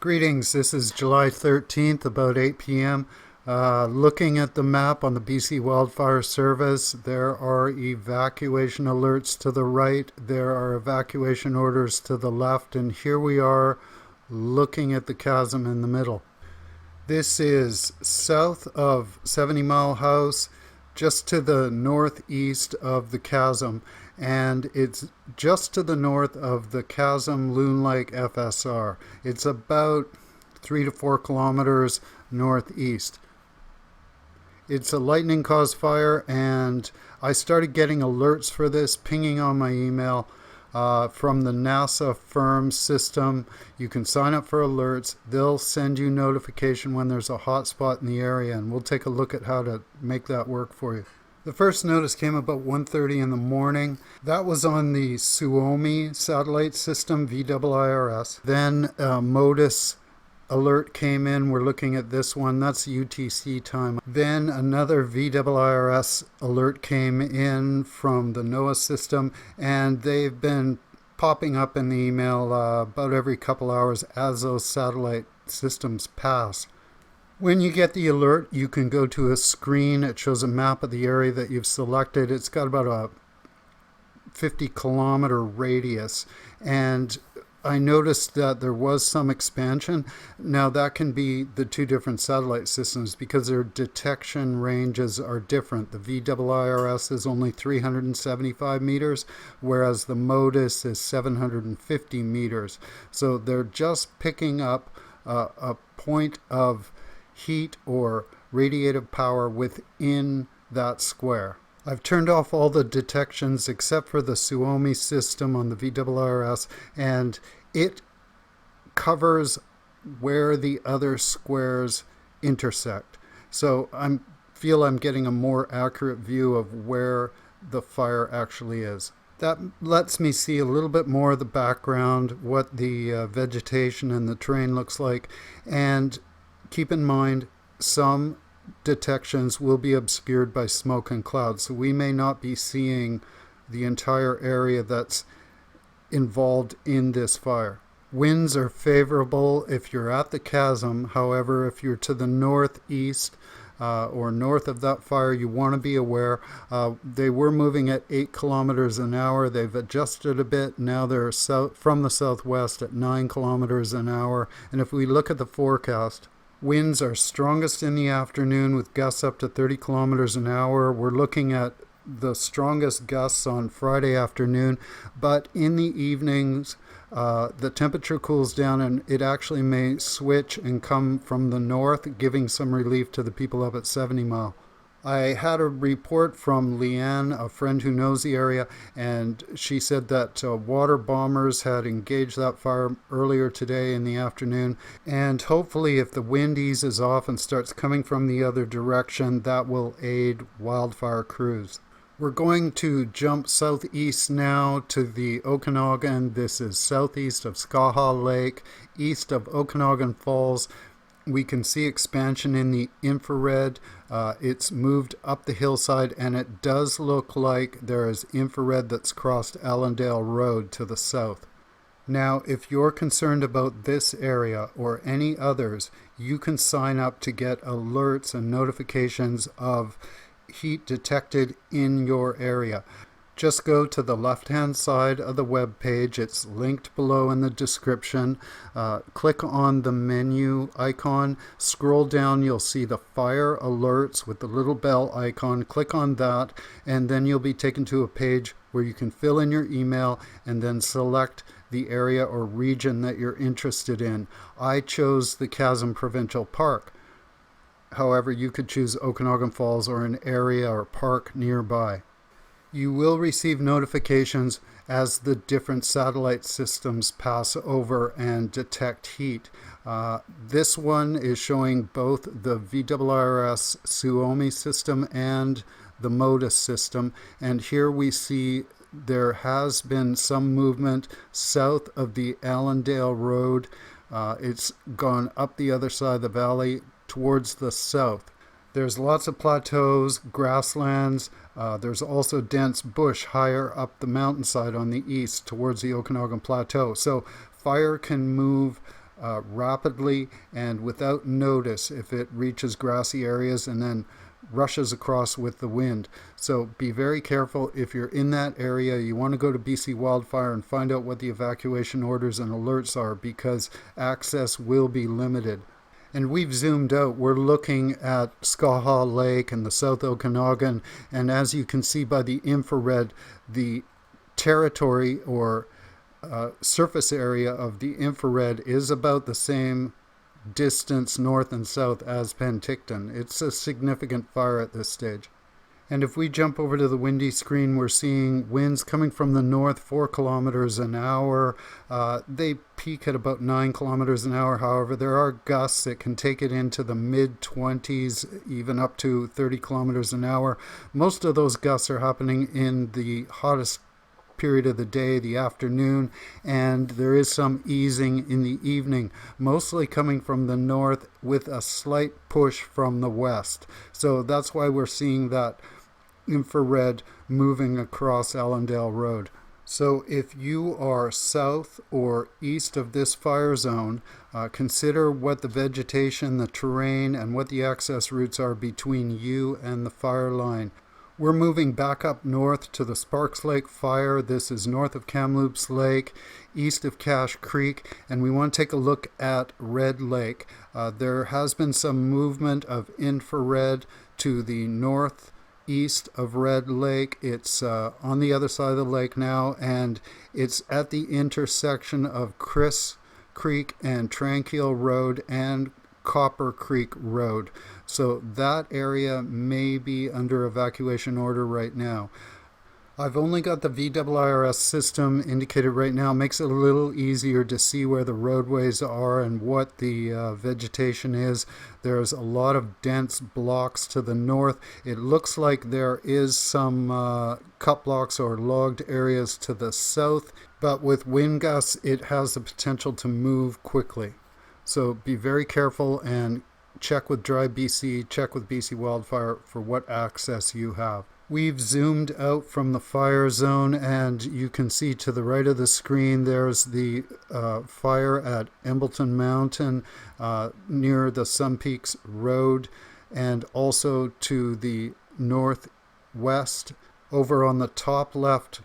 Greetings, this is July 13th, about 8 p.m. Looking at the map on the BC Wildfire Service, there are evacuation alerts to the right, there are evacuation orders to the left, and here we are looking at the chasm in the middle. This is south of 70 Mile House, just to the northeast of the chasm, and it's just to the north of the Chasm Loon Lake FSR. It's about 3 to 4 kilometers northeast. It's a lightning caused fire, and I started getting alerts for this pinging on my email from the NASA firm system. You can sign up for alerts. They'll send you notification when there's a hotspot in the area, and we'll take a look at how to make that work for you. The first notice came about 1:30 in the morning. That was on the Suomi satellite system, VWIRS. Then MODIS alert came in. We're looking at this one. That's UTC time. Then another VWIRS alert came in from the NOAA system, and they've been popping up in the email about every couple hours as those satellite systems pass. When you get the alert, you can go to a screen. It shows a map of the area that you've selected. It's got about a 50-kilometer radius, and I noticed that there was some expansion. Now that can be the two different satellite systems because their detection ranges are different. The VWIRS is only 375 meters, whereas the MODIS is 750 meters. So they're just picking up a point of heat or radiative power within that square. I've turned off all the detections except for the Suomi system on the VWIRS, and it covers where the other squares intersect. So I feel I'm getting a more accurate view of where the fire actually is. That lets me see a little bit more of the background, what the vegetation and the terrain looks like, and keep in mind, some detections will be obscured by smoke and clouds, so we may not be seeing the entire area that's involved in this fire. Winds are favorable if you're at the chasm. However, if you're to the northeast or north of that fire, you want to be aware. They were moving at 8 kilometers an hour. They've adjusted a bit. Now they're from the southwest at 9 kilometers an hour. And if we look at the forecast, winds are strongest in the afternoon with gusts up to 30 kilometers an hour. We're looking at the strongest gusts on Friday afternoon, but in the evenings, the temperature cools down and it actually may switch and come from the north, giving some relief to the people up at 70 Mile. I had a report from Leanne, a friend who knows the area, and she said that water bombers had engaged that fire earlier today in the afternoon, and hopefully if the wind eases off and starts coming from the other direction, that will aid wildfire crews. We're going to jump southeast now to the Okanagan. This is southeast of Skaha Lake, east of Okanagan Falls. We can see expansion in the infrared. It's moved up the hillside, and it does look like there is infrared that's crossed Allendale Road to the south. Now, if you're concerned about this area or any others, you can sign up to get alerts and notifications of heat detected in your area. Just go to the left-hand side of the web page. It's linked below in the description. Click on the menu icon. Scroll down. You'll see the fire alerts with the little bell icon. Click on that, and then you'll be taken to a page where you can fill in your email and then select the area or region that you're interested in. I chose the Chasm Provincial Park. However, you could choose Okanagan Falls or an area or park nearby. You will receive notifications as the different satellite systems pass over and detect heat. This one is showing both the VWIRS Suomi system and the MODIS system, and here we see there has been some movement south of the Allendale Road. It's gone up the other side of the valley towards the south. There's lots of plateaus, grasslands. There's also dense bush higher up the mountainside on the east towards the Okanagan Plateau. So fire can move rapidly and without notice if it reaches grassy areas and then rushes across with the wind. So be very careful if you're in that area. You want to go to BC Wildfire and find out what the evacuation orders and alerts are, because access will be limited. And we've zoomed out. We're looking at Skaha Lake and the South Okanagan, and as you can see by the infrared, the territory or surface area of the infrared is about the same distance north and south as Penticton. It's a significant fire at this stage. And if we jump over to the windy screen, we're seeing winds coming from the north 4 kilometers an hour. They peak at about 9 kilometers an hour. However, there are gusts that can take it into the mid-20s, even up to 30 kilometers an hour. Most of those gusts are happening in the hottest period of the day, the afternoon, and there is some easing in the evening, mostly coming from the north with a slight push from the west. So that's why we're seeing that infrared moving across Allendale Road. So if you are south or east of this fire zone, consider what the vegetation, the terrain, and what the access routes are between you and the fire line. We're moving back up north to the Sparks Lake fire. This is north of Kamloops Lake, east of Cache Creek, and we want to take a look at Red Lake. There has been some movement of infrared to the northeast of Red Lake. It's on the other side of the lake now, and it's at the intersection of Chris Creek and Tranquil Road and Copper Creek Road. So that area may be under evacuation order right now. I've only got the VWIRS system indicated right now. Makes it a little easier to see where the roadways are and what the vegetation is. There's a lot of dense blocks to the north. It looks like there is some cut blocks or logged areas to the south, but with wind gusts it has the potential to move quickly. So be very careful and check with DRIVEBC, check with BC Wildfire for what access you have. We've zoomed out from the fire zone, and you can see to the right of the screen there's the fire at Embleton Mountain near the Sun Peaks Road, and also to the northwest. Over on the top left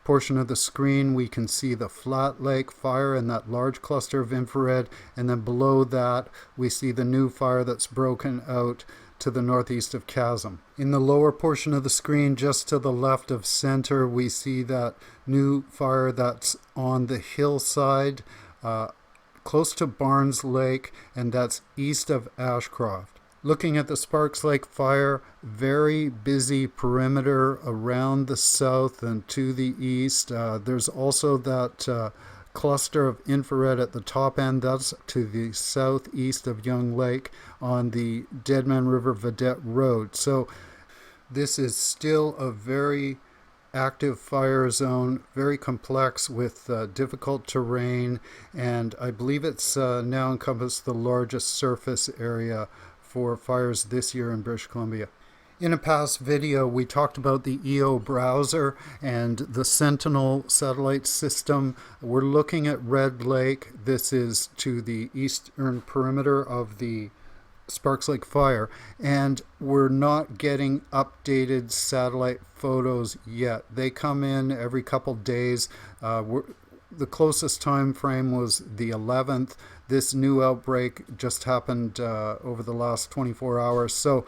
portion of the screen we can see the Flat Lake fire and that large cluster of infrared, and then below that we see the new fire that's broken out to the northeast of Chasm. In the lower portion of the screen just to the left of center we see that new fire that's on the hillside close to Barnes Lake, and that's east of Ashcroft. Looking at the Sparks Lake fire, very busy perimeter around the south and to the east. There's also that cluster of infrared at the top end. That's to the southeast of Young Lake on the Deadman River Vedette Road. So this is still a very active fire zone, very complex with difficult terrain, and I believe it's now encompassed the largest surface area for fires this year in British Columbia. In a past video, we talked about the EO Browser and the Sentinel satellite system. We're looking at Red Lake. This is to the eastern perimeter of the Sparks Lake fire, and we're not getting updated satellite photos yet. They come in every couple days. The closest time frame was the 11th. This new outbreak just happened over the last 24 hours. So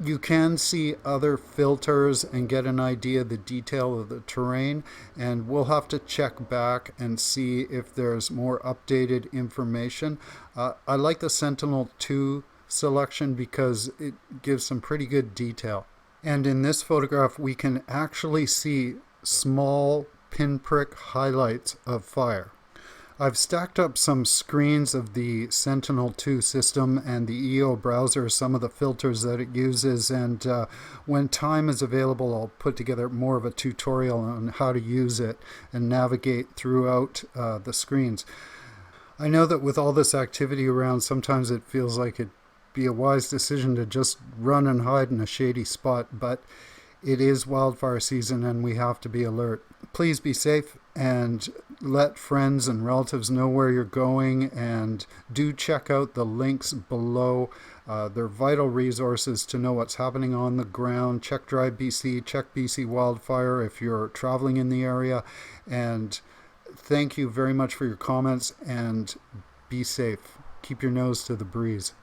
you can see other filters and get an idea of the detail of the terrain, and we'll have to check back and see if there's more updated information. I like the Sentinel 2 selection because it gives some pretty good detail. And in this photograph we can actually see small pinprick highlights of fire. I've stacked up some screens of the Sentinel 2 system and the EO Browser, some of the filters that it uses, and when time is available I'll put together more of a tutorial on how to use it and navigate throughout the screens. I know that with all this activity around, sometimes it feels like it'd be a wise decision to just run and hide in a shady spot, but it is wildfire season and we have to be alert. Please be safe and let friends and relatives know where you're going, and do check out the links below. They're vital resources to know what's happening on the ground. Check DRIVEBC, check BC Wildfire if you're traveling in the area, and thank you very much for your comments, and be safe. Keep your nose to the breeze.